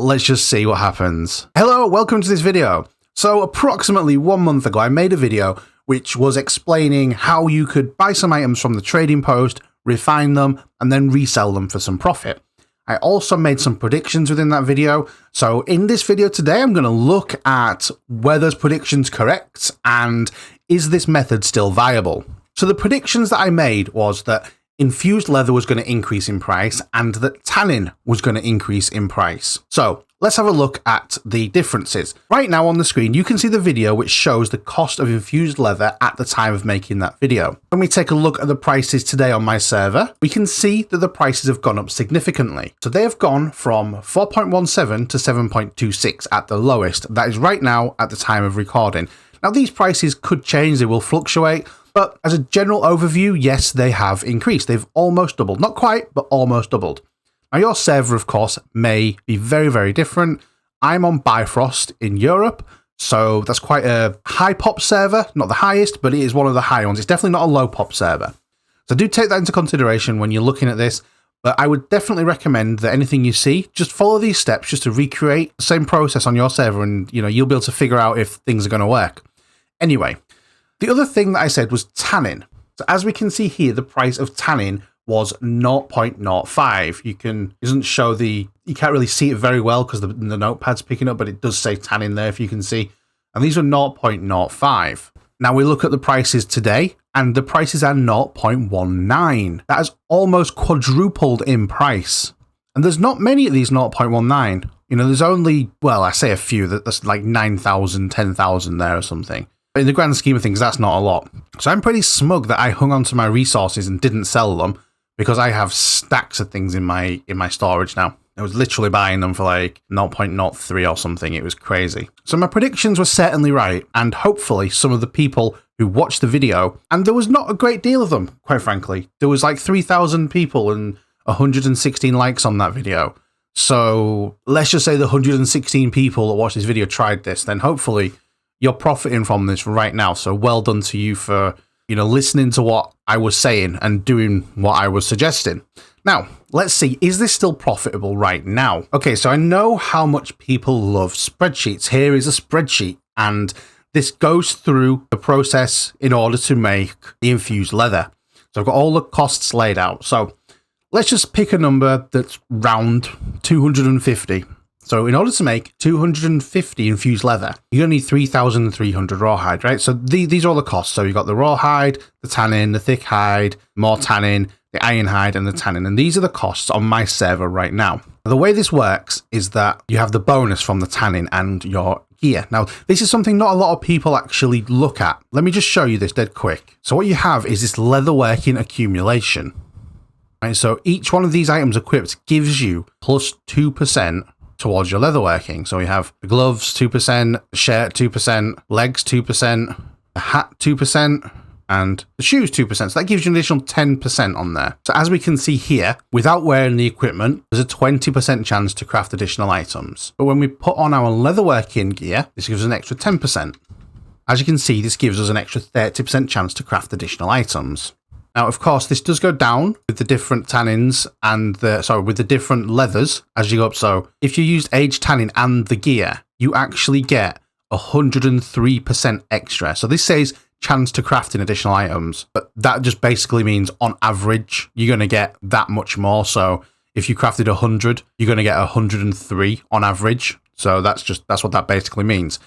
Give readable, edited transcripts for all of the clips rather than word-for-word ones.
let's just see what happens. Hello, welcome to this video. So approximately 1 month ago, I made a video which was explaining how you could buy some items from the trading post, refine them, and then resell them for some profit. I also made some predictions within that video. So in this video today, I'm going to look at were those predictions correct and is this method still viable? So the predictions that I made was that infused leather was going to increase in price and that tanning was going to increase in price. So let's have a look at the differences. Right now on the screen, you can see the video which shows the cost of infused leather at the time of making that video. When we take a look at the prices today on my server, we can see that the prices have gone up significantly. So they have gone from 4.17 to 7.26 at the lowest. That is right now at the time of recording. Now these prices could change, they will fluctuate, but as a general overview, yes, they have increased. They've almost doubled. Not quite, but almost doubled. Now, your server, of course, may be very, very different. I'm on Bifrost in Europe, so that's quite a high pop server. Not the highest, but it is one of the high ones. It's definitely not a low pop server. So do take that into consideration when you're looking at this. But I would definitely recommend that anything you see, just follow these steps just to recreate the same process on your server, and you'll be able to figure out if things are going to work. Anyway, the other thing that I said was tanning. So as we can see here, the price of tanning was 0.05. It doesn't show you can't really see it very well because the notepad's picking up, but it does say tanning there if you can see. And these are 0.05. Now we look at the prices today and the prices are 0.19. That has almost quadrupled in price. And there's not many of these 0.19. There's only, well, I say a few, that's like 9,000, 10,000 there or something. But in the grand scheme of things, that's not a lot. So I'm pretty smug that I hung on to my resources and didn't sell them because I have stacks of things in my storage now. I was literally buying them for like 0.03 or something. It was crazy. So my predictions were certainly right. And hopefully some of the people who watched the video, and there was not a great deal of them, quite frankly. There was like 3,000 people and 116 likes on that video. So let's just say the 116 people that watched this video tried this, then hopefully you're profiting from this right now. So well done to you for, listening to what I was saying and doing what I was suggesting. Now, let's see, is this still profitable right now? Okay, so I know how much people love spreadsheets. Here is a spreadsheet, and this goes through the process in order to make the infused leather. So I've got all the costs laid out. So let's just pick a number that's round 250. So in order to make 250 infused leather, you're going to need 3,300 rawhide, right? So these are all the costs. So you've got the rawhide, the tannin, the thick hide, more tannin, the iron hide, and the tannin. And these are the costs on my server right now. The way this works is that you have the bonus from the tannin and your gear. Now, this is something not a lot of people actually look at. Let me just show you this dead quick. So what you have is this leatherworking accumulation. Right? So each one of these items equipped gives you plus 2% towards your leatherworking. So we have the gloves 2%, the shirt 2%, legs 2%, the hat 2%, and the shoes 2%. So that gives you an additional 10% on there. So as we can see here, without wearing the equipment, there's a 20% chance to craft additional items. But when we put on our leatherworking gear, this gives us an extra 10%. As you can see, this gives us an extra 30% chance to craft additional items. Now, of course, this does go down with the different tannins and with the different leathers as you go up. So if you used aged tannin and the gear, you actually get 103% extra. So this says chance to craft in additional items, but that just basically means on average, you're going to get that much more. So if you crafted 100, you're going to get 103 on average. So that's what that basically means.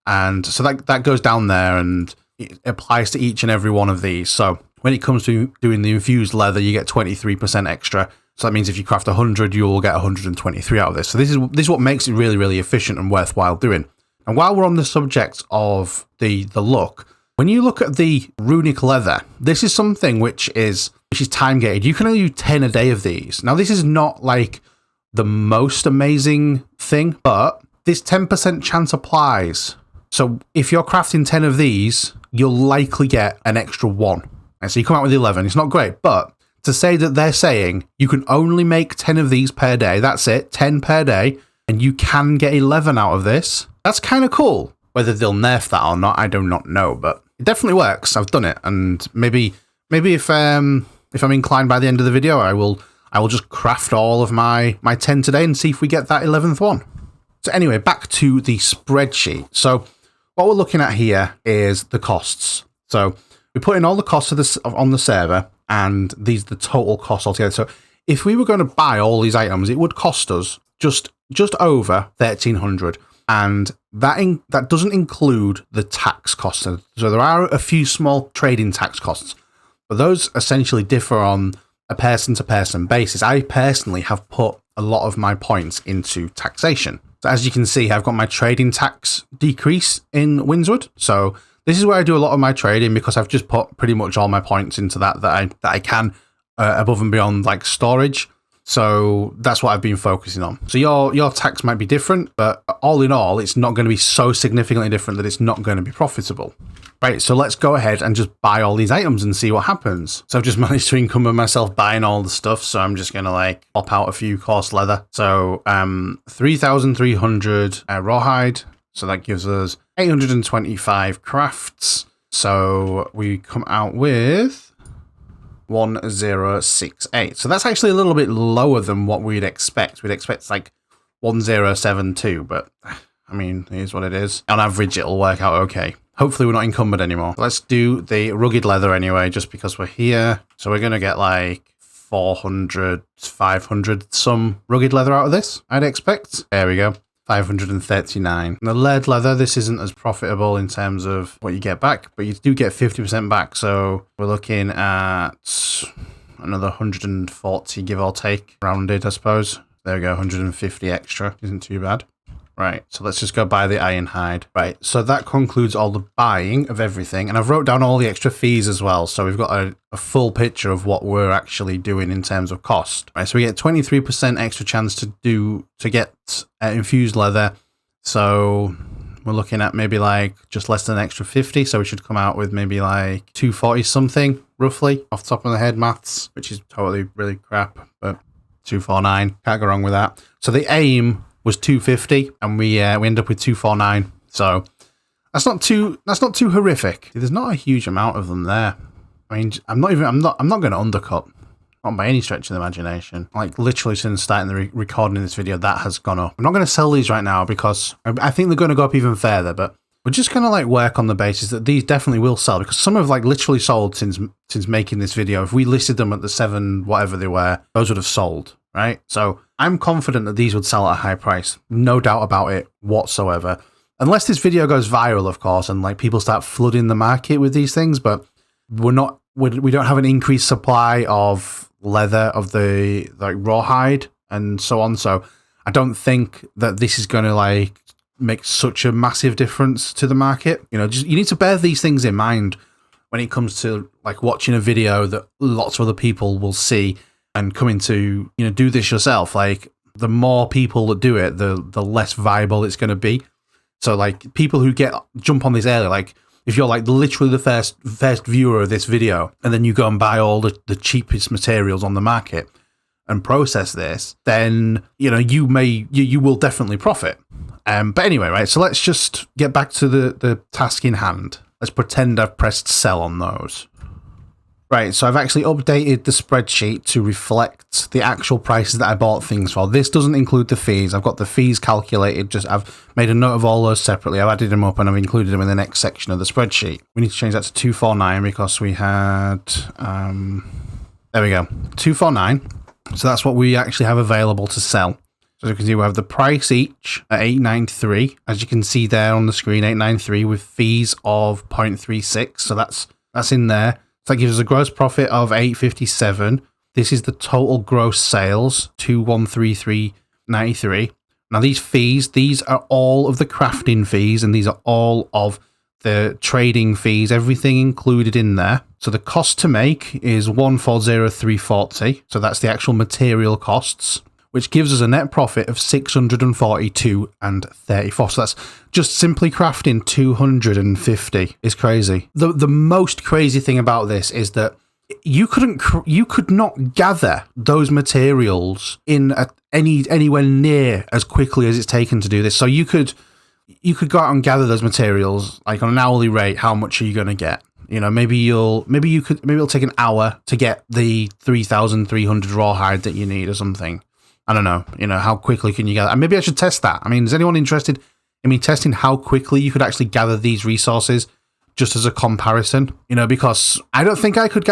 And so that goes down there and it applies to each and every one of these. So when it comes to doing the infused leather, you get 23% extra. So that means if you craft 100, you'll get 123 out of this. So this is what makes it really, really efficient and worthwhile doing. And while we're on the subject of the look, when you look at the Runic Leather, this is something which is time gated. You can only do 10 a day of these. Now, this is not like the most amazing thing, but this 10% chance applies. So if you're crafting 10 of these, you'll likely get an extra 1. And so you come out with 11. It's not great, but to say that they're saying you can only make 10 of these per day, that's it, 10 per day, and you can get 11 out of this, that's kind of cool. Whether they'll nerf that or not, I do not know, but it definitely works. I've done it, and maybe if I'm inclined by the end of the video, I will just craft all of my 10 today and see if we get that 11th one. So anyway, back to the spreadsheet. So what we're looking at here is the costs. So we put in all the costs of this on the server, and these are the total cost altogether. So if we were going to buy all these items, it would cost us just over 1,300, and that doesn't include the tax costs. So there are a few small trading tax costs, but those essentially differ on a person-to-person basis. I personally have put a lot of my points into taxation. So as you can see, I've got my trading tax decrease in Windswood. So this is where I do a lot of my trading, because I've just put pretty much all my points into that I can above and beyond like storage. So that's what I've been focusing on. So your tax might be different, but all in all, it's not going to be so significantly different that it's not going to be profitable. Right, so let's go ahead and just buy all these items and see what happens. So I've just managed to encumber myself buying all the stuff, so I'm just going to like pop out a few coarse leather. So 3,300 rawhide, so that gives us 825 crafts. So we come out with 1068. So that's actually a little bit lower than what we'd expect. We'd expect like 1072, but I mean, here's what it is. On average, it'll work out okay. Hopefully we're not encumbered anymore. Let's do the rugged leather anyway, just because we're here. So we're going to get like 400, 500 some rugged leather out of this, I'd expect. There we go. 539. And the lead leather, this isn't as profitable in terms of what you get back, but you do get 50% back. So we're looking at another 140, give or take, rounded, I suppose. There we go, 150 extra. Isn't too bad. Right, so let's just go buy the iron hide. Right, so that concludes all the buying of everything. And I've wrote down all the extra fees as well. So we've got a full picture of what we're actually doing in terms of cost. Right, so we get 23% extra chance to get infused leather. So we're looking at maybe like just less than an extra 50. So we should come out with maybe like 240 something, roughly, off the top of the head maths, which is totally really crap, but 249, can't go wrong with that. So the aim was 250, and we end up with 249. So that's not too horrific. There's not a huge amount of them there. I mean, I'm not going to undercut, not by any stretch of the imagination. Like literally since starting the recording of this video, that has gone up. I'm not going to sell these right now because I think they're going to go up even further. But we're just going to like work on the basis that these definitely will sell, because some have like literally sold since making this video. If we listed them at the 7 whatever they were, those would have sold. Right? So I'm confident that these would sell at a high price. No doubt about it whatsoever. Unless this video goes viral, of course, and like people start flooding the market with these things, but we don't have an increased supply of leather, of the like rawhide and so on. So I don't think that this is going to like make such a massive difference to the market. You know, just you need to bear these things in mind when it comes to like watching a video that lots of other people will see and coming to, you know, do this yourself. Like the more people that do it, the less viable it's going to be. So like people who jump on this early, like if you're like literally the first viewer of this video, and then you go and buy all the cheapest materials on the market and process this, then, you know, you will definitely profit. But anyway, right, so let's just get back to the task in hand. Let's pretend I've pressed sell on those. Right, so I've actually updated the spreadsheet to reflect the actual prices that I bought things for. This doesn't include the fees. I've got the fees calculated. I've made a note of all those separately. I've added them up and I've included them in the next section of the spreadsheet. We need to change that to 249 because we had, there we go, 249. So that's what we actually have available to sell. So as you can see, we have the price each at 893. As you can see there on the screen, 893 with fees of 0.36. So that's in there. So that gives us a gross profit of 857. This is the total gross sales, 2133.93. Now these fees, these are all of the crafting fees, and these are all of the trading fees, everything included in there. So the cost to make is 140,340. So that's the actual material costs, which gives us a net profit of 642.34. So that's just simply crafting 250 is crazy. The most crazy thing about this is that you could not gather those materials in anywhere near as quickly as it's taken to do this. So you could go out and gather those materials like on an hourly rate. How much are you going to get? You know, maybe it'll take an hour to get the 3,300 rawhide that you need or something. I don't know, how quickly can you gather? And maybe I should test that. I mean, is anyone interested in me testing how quickly you could actually gather these resources just as a comparison? Because I don't think I could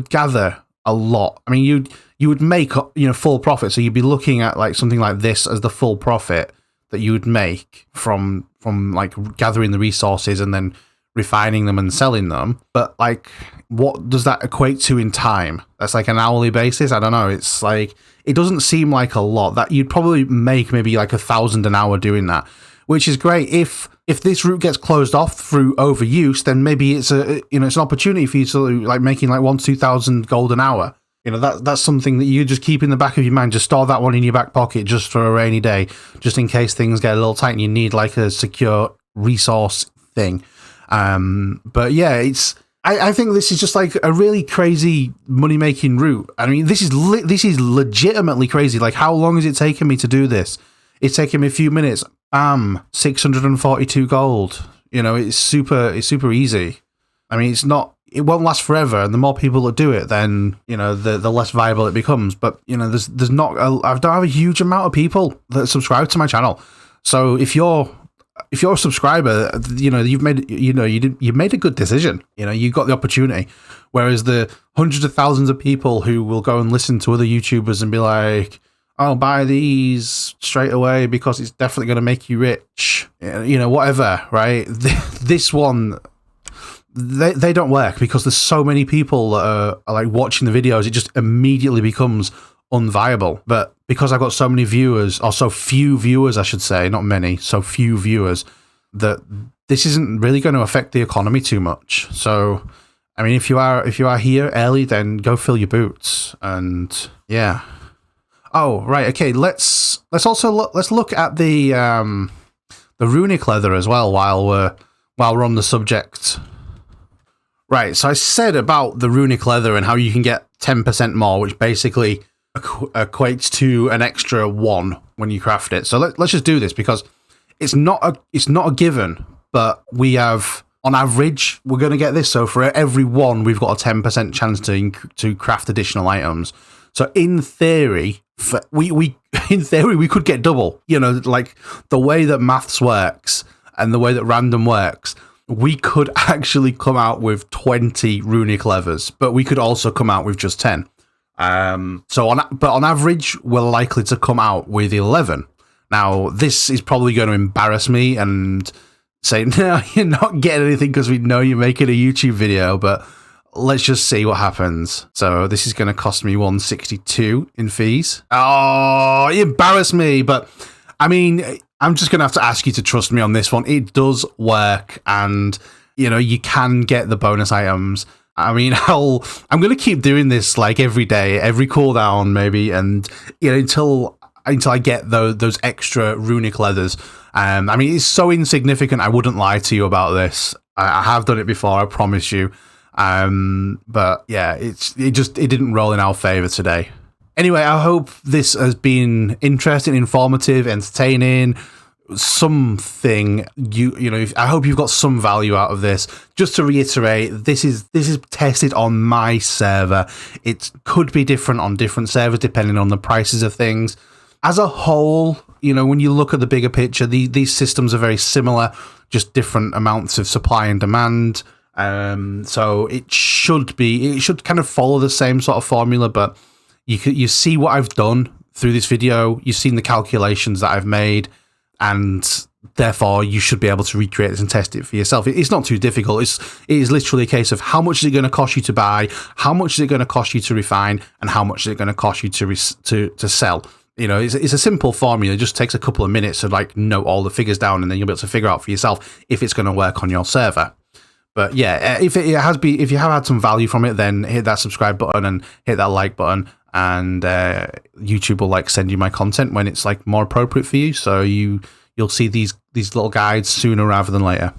gather a lot. I mean, you would make, full profit. So you'd be looking at like something like this as the full profit that you would make from like gathering the resources and then refining them and selling them. But like, what does that equate to in time? That's like an hourly basis. I don't know. It's like, it doesn't seem like a lot. That you'd probably make maybe like 1,000 an hour doing that, which is great. If this route gets closed off through overuse, then maybe it's it's an opportunity for you to like making like 1,000 to 2,000 gold an hour. That's something that you just keep in the back of your mind. Just store that one in your back pocket just for a rainy day, just in case things get a little tight and you need like a secure resource thing. But yeah, I think this is just like a really crazy money making route. I mean, this is legitimately crazy. Like, how long has it taken me to do this? It's taken me a few minutes. 642 gold. It's super easy. I mean, it won't last forever, and the more people that do it, then the less viable it becomes. But I don't have a huge amount of people that subscribe to my channel. So if you're a subscriber, you've made a good decision. You got the opportunity. Whereas the hundreds of thousands of people who will go and listen to other YouTubers and be like, "Oh, buy these straight away because it's definitely going to make you rich," whatever, right? This one, they don't work because there's so many people that are like watching the videos. It just immediately becomes unviable. But because I've got so many viewers, or so few viewers, I should say, not many, so few viewers, that this isn't really going to affect the economy too much. So, I mean, if you are here early, then go fill your boots. And yeah. Oh, right. Okay. Let's look at the Runic Leather as well while we're on the subject. Right. So I said about the Runic Leather and how you can get 10% more, which basically equates to an extra 1 when you craft it. So let's just do this because it's not a given, but we have, on average, we're going to get this. So for every 1, we've got a 10% chance to craft additional items. So in theory, we could get double. Like the way that maths works and the way that random works, we could actually come out with 20 Runic Leathers, but we could also come out with just 10. But on average, we're likely to come out with 11. Now, this is probably going to embarrass me and say, "No, you're not getting anything because we know you're making a YouTube video," but let's just see what happens. So this is going to cost me 162 in fees. Oh, you embarrass me. But I mean, I'm just going to have to ask you to trust me on this one. It does work, and you can get the bonus items. I mean, I'm going to keep doing this like every day, every cooldown maybe, and until I get those extra Runic Leathers. I mean, it's so insignificant. I wouldn't lie to you about this. I have done it before, I promise you. But yeah, it didn't roll in our favor today. Anyway, I hope this has been interesting, informative, entertaining. Something I hope you've got some value out of this. Just to reiterate, this is tested on my server. It could be different on different servers depending on the prices of things. As a whole, when you look at the bigger picture, these systems are very similar, just different amounts of supply and demand. So it should kind of follow the same sort of formula, but you see what I've done through this video. You've seen the calculations that I've made, and therefore you should be able to recreate this and test it for yourself. It's not too difficult. It is literally a case of how much is it going to cost you to buy, how much is it going to cost you to refine, and how much is it going to cost you to sell. It's a simple formula. It just takes a couple of minutes to like note all the figures down, and then you'll be able to figure out for yourself if it's going to work on your server. But yeah, if you have had some value from it, then hit that subscribe button and hit that like button, and YouTube will like send you my content when it's like more appropriate for you. So you'll see these little guides sooner rather than later.